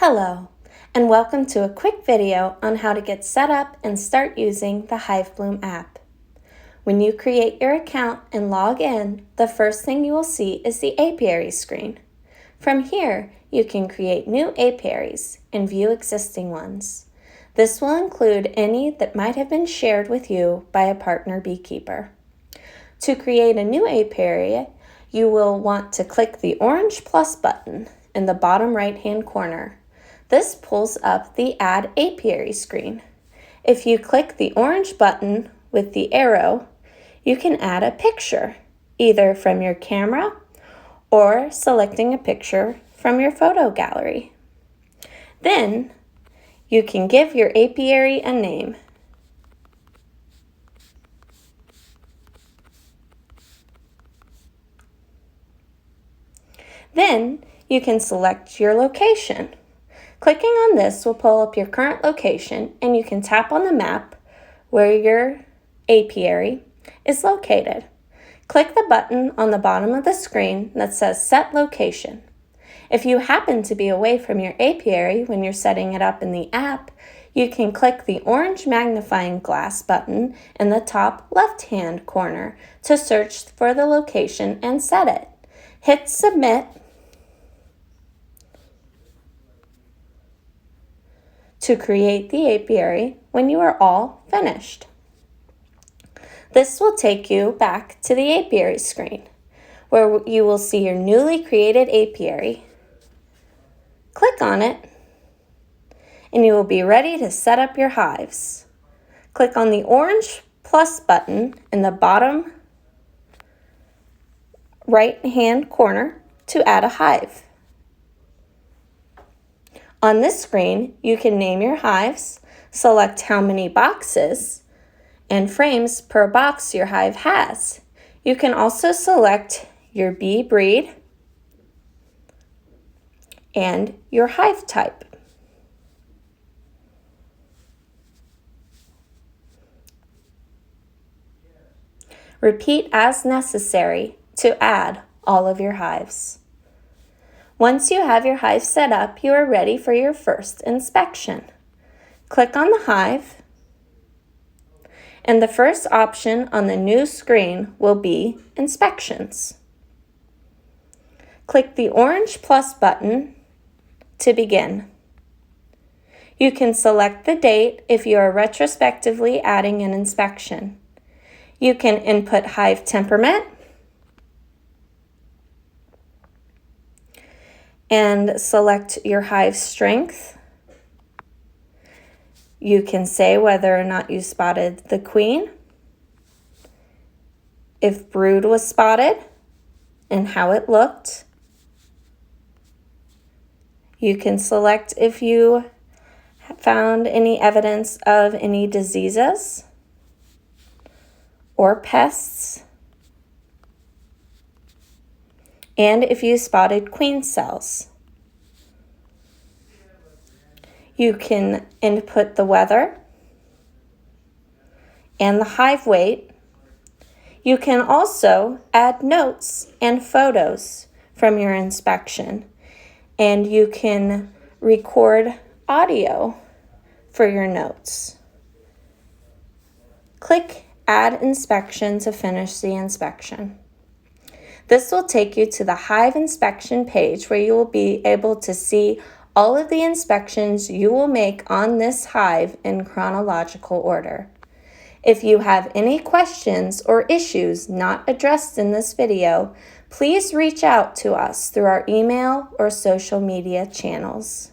Hello, and welcome to a quick video on how to get set up and start using the Hivebloom app. When you create your account and log in, the first thing you will see is the apiary screen. From here, you can create new apiaries and view existing ones. This will include any that might have been shared with you by a partner beekeeper. To create a new apiary, you will want to click the orange plus button in the bottom right-hand corner. This pulls up the Add Apiary screen. If you click the orange button with the arrow, you can add a picture, either from your camera or selecting a picture from your photo gallery. Then, you can give your apiary a name. Then, you can select your location. Clicking on this will pull up your current location, and you can tap on the map where your apiary is located. Click the button on the bottom of the screen that says Set Location. If you happen to be away from your apiary when you're setting it up in the app, you can click the orange magnifying glass button in the top left-hand corner to search for the location and set it. Hit Submit to create the apiary when you are all finished. This will take you back to the apiary screen, where you will see your newly created apiary. Click on it, and you will be ready to set up your hives. Click on the orange plus button in the bottom right-hand corner to add a hive. On this screen, you can name your hives, select how many boxes and frames per box your hive has. You can also select your bee breed and your hive type. Repeat as necessary to add all of your hives. Once you have your hive set up, you are ready for your first inspection. Click on the hive, and the first option on the new screen will be Inspections. Click the orange plus button to begin. You can select the date if you are retrospectively adding an inspection. You can input hive temperament and select your hive strength. You can say whether or not you spotted the queen, if brood was spotted, and how it looked. You can select if you found any evidence of any diseases or pests, and if you spotted queen cells. You can input the weather and the hive weight. You can also add notes and photos from your inspection, and you can record audio for your notes. Click Add Inspection to finish the inspection. This will take you to the hive inspection page where you will be able to see all of the inspections you will make on this hive in chronological order. If you have any questions or issues not addressed in this video, please reach out to us through our email or social media channels.